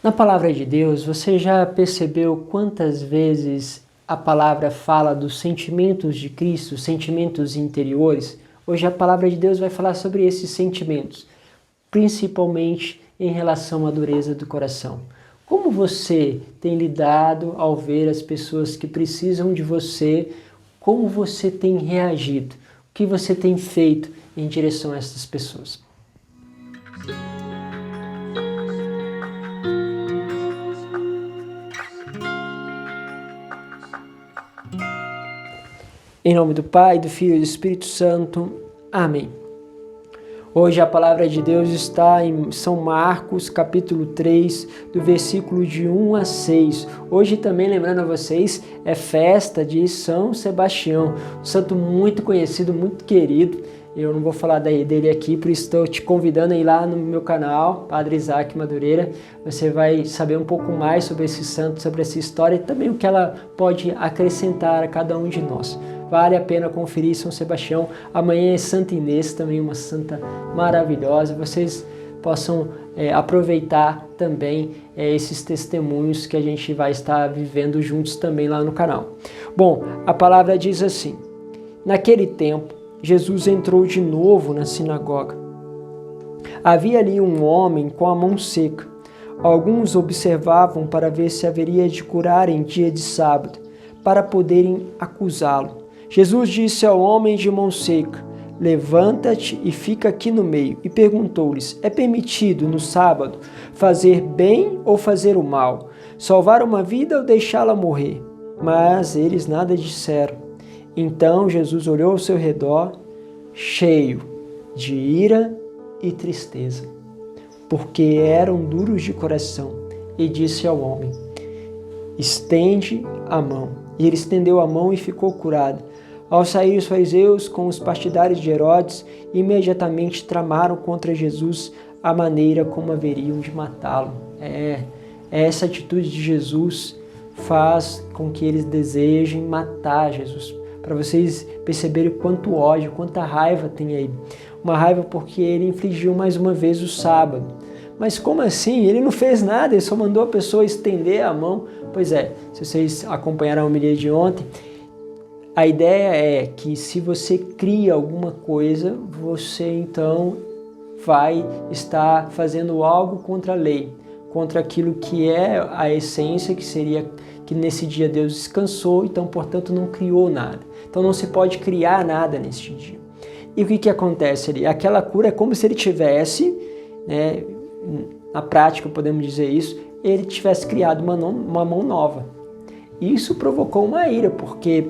Na palavra de Deus, você já percebeu quantas vezes a palavra fala dos sentimentos de Cristo, sentimentos interiores? Hoje a palavra de Deus vai falar sobre esses sentimentos, principalmente em relação à dureza do coração. Como você tem lidado ao ver as pessoas que precisam de você? Como você tem reagido? O que você tem feito em direção a essas pessoas? Em nome do Pai, do Filho e do Espírito Santo. Amém. Hoje a palavra de Deus está em São Marcos, capítulo 3, do versículo de 1 a 6. Hoje também, lembrando a vocês, é festa de São Sebastião, um santo muito conhecido, muito querido. Eu não vou falar dele aqui, por isso estou te convidando a ir lá no meu canal, Padre Isaac Madureira. Você vai saber um pouco mais sobre esse santo, sobre essa história e também o que ela pode acrescentar a cada um de nós. Vale a pena conferir São Sebastião. Amanhã é Santa Inês, também uma santa maravilhosa. Vocês possam aproveitar também esses testemunhos que a gente vai estar vivendo juntos também lá no canal. Bom, a palavra diz assim: naquele tempo, Jesus entrou de novo na sinagoga. Havia ali um homem com a mão seca. Alguns observavam para ver se haveria de curar em dia de sábado, para poderem acusá-lo. Jesus disse ao homem de mão seca: levanta-te e fica aqui no meio. E perguntou-lhes: é permitido no sábado fazer bem ou fazer o mal? Salvar uma vida ou deixá-la morrer? Mas eles nada disseram. Então Jesus olhou ao seu redor, cheio de ira e tristeza, porque eram duros de coração, e disse ao homem: estende a mão. E ele estendeu a mão e ficou curado. Ao sair os fariseus com os partidários de Herodes, imediatamente tramaram contra Jesus a maneira como haveriam de matá-lo. Essa atitude de Jesus faz com que eles desejem matar Jesus, para vocês perceberem quanto ódio, quanta raiva tem aí. Uma raiva porque ele infligiu mais uma vez o sábado. Mas como assim? Ele não fez nada, ele só mandou a pessoa estender a mão. Pois é, se vocês acompanharam a homilia de ontem, a ideia é que se você cria alguma coisa, você então vai estar fazendo algo contra a lei, contra aquilo que é a essência, que seria que nesse dia Deus descansou, então, portanto, não criou nada. Então não se pode criar nada neste dia. E o que acontece ali? Aquela cura é como se ele tivesse, na prática podemos dizer isso, ele tivesse criado uma mão nova. Isso provocou uma ira, porque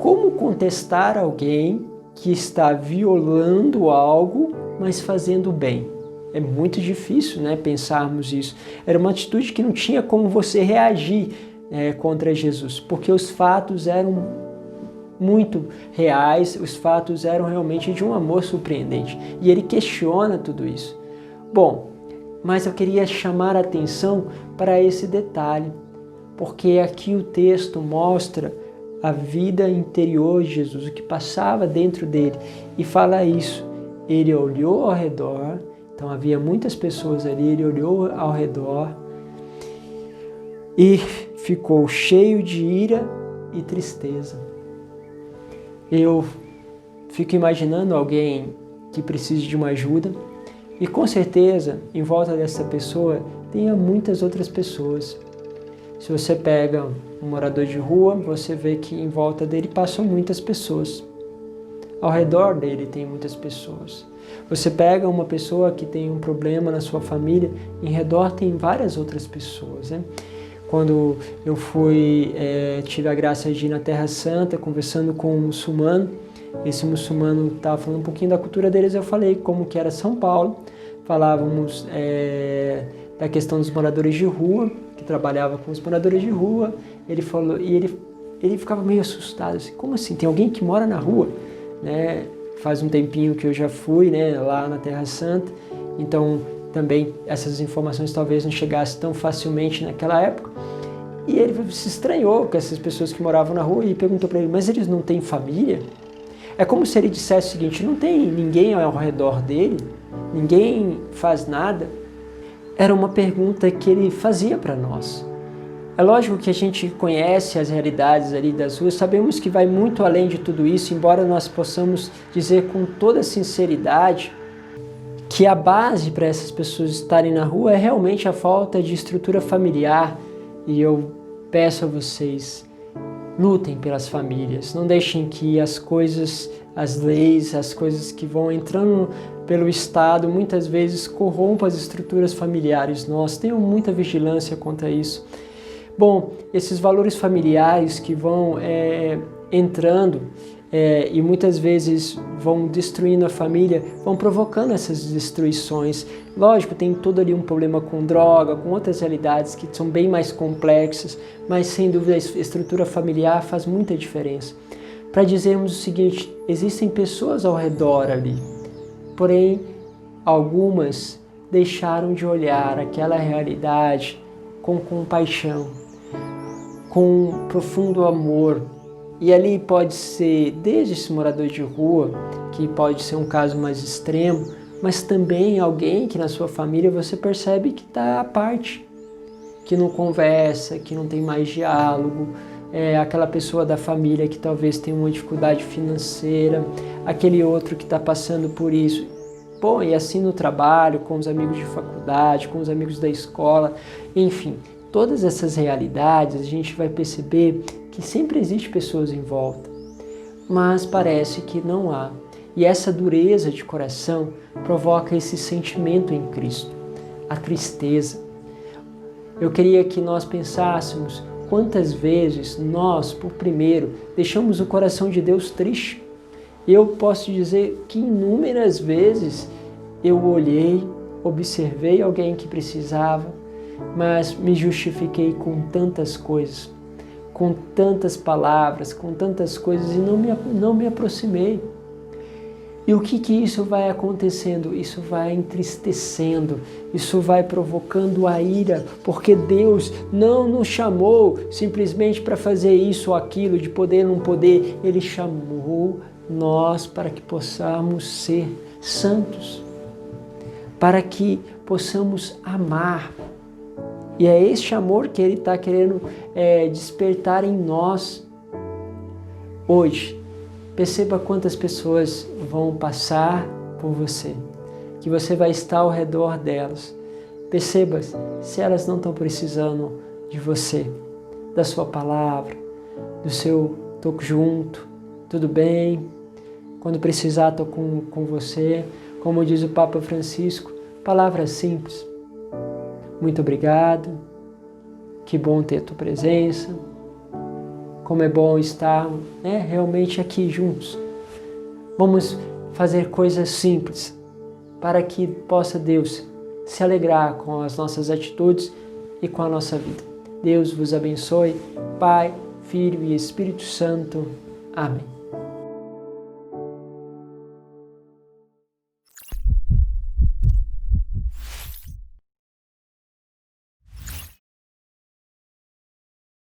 como contestar alguém que está violando algo, mas fazendo bem? É muito difícil, pensarmos isso. Era uma atitude que não tinha como você reagir contra Jesus, porque os fatos eram muito reais, os fatos eram realmente de um amor surpreendente. E ele questiona tudo isso. Bom, mas eu queria chamar a atenção para esse detalhe, porque aqui o texto mostra a vida interior de Jesus, o que passava dentro dele, e fala isso. Ele olhou ao redor, então havia muitas pessoas ali, ele olhou ao redor e ficou cheio de ira e tristeza. Eu fico imaginando alguém que precise de uma ajuda e com certeza em volta dessa pessoa tenha muitas outras pessoas. Se você pega um morador de rua, você vê que em volta dele passam muitas pessoas. Ao redor dele tem muitas pessoas. Você pega uma pessoa que tem um problema na sua família, em redor tem várias outras pessoas. Quando eu tive a graça de ir na Terra Santa, conversando com um muçulmano, esse muçulmano estava falando um pouquinho da cultura deles, eu falei como que era São Paulo, falávamos da questão dos moradores de rua, que trabalhava com os moradores de rua, ele falou, e ele ficava meio assustado, assim, como assim, tem alguém que mora na rua? Faz um tempinho que eu já fui lá na Terra Santa, então também essas informações talvez não chegassem tão facilmente naquela época. E ele se estranhou com essas pessoas que moravam na rua e perguntou para ele, mas eles não têm família? É como se ele dissesse o seguinte, não tem ninguém ao redor dele, ninguém faz nada. era uma pergunta que ele fazia para nós. É lógico que a gente conhece as realidades ali das ruas, sabemos que vai muito além de tudo isso, embora nós possamos dizer com toda sinceridade que a base para essas pessoas estarem na rua é realmente a falta de estrutura familiar. E eu peço a vocês, lutem pelas famílias, não deixem que as coisas, as leis, as coisas que vão entrando pelo Estado muitas vezes corrompam as estruturas familiares. Nós tenham muita vigilância quanto a isso. Bom, esses valores familiares que vão entrando e muitas vezes vão destruindo a família, vão provocando essas destruições. Lógico, tem todo ali um problema com droga, com outras realidades que são bem mais complexas, mas sem dúvida a estrutura familiar faz muita diferença. Para dizermos o seguinte, existem pessoas ao redor ali, porém algumas deixaram de olhar aquela realidade com compaixão, com profundo amor. E ali pode ser desde esse morador de rua, que pode ser um caso mais extremo, mas também alguém que na sua família você percebe que está à parte, que não conversa, que não tem mais diálogo, aquela pessoa da família que talvez tenha uma dificuldade financeira, aquele outro que está passando por isso. Bom, e assim no trabalho, com os amigos de faculdade, com os amigos da escola, enfim, todas essas realidades a gente vai perceber que sempre existe pessoas em volta, mas parece que não há. E essa dureza de coração provoca esse sentimento em Cristo, a tristeza. Eu queria que nós pensássemos quantas vezes nós, por primeiro, deixamos o coração de Deus triste. Eu posso dizer que inúmeras vezes eu olhei, observei alguém que precisava, mas me justifiquei com tantas coisas, com tantas palavras, com tantas coisas e não me aproximei. E o que isso vai acontecendo? Isso vai entristecendo, isso vai provocando a ira, porque Deus não nos chamou simplesmente para fazer isso ou aquilo, de poder ou não poder. Ele chamou nós para que possamos ser santos, para que possamos amar. E é este amor que Ele está querendo despertar em nós hoje. Perceba quantas pessoas vão passar por você, que você vai estar ao redor delas. Perceba se elas não estão precisando de você, da sua palavra, do seu toco junto, tudo bem? Quando precisar, estou com você. Como diz o Papa Francisco, palavras simples. Muito obrigado, que bom ter a tua presença, como é bom estar realmente aqui juntos. Vamos fazer coisas simples para que possa Deus se alegrar com as nossas atitudes e com a nossa vida. Deus vos abençoe, Pai, Filho e Espírito Santo. Amém.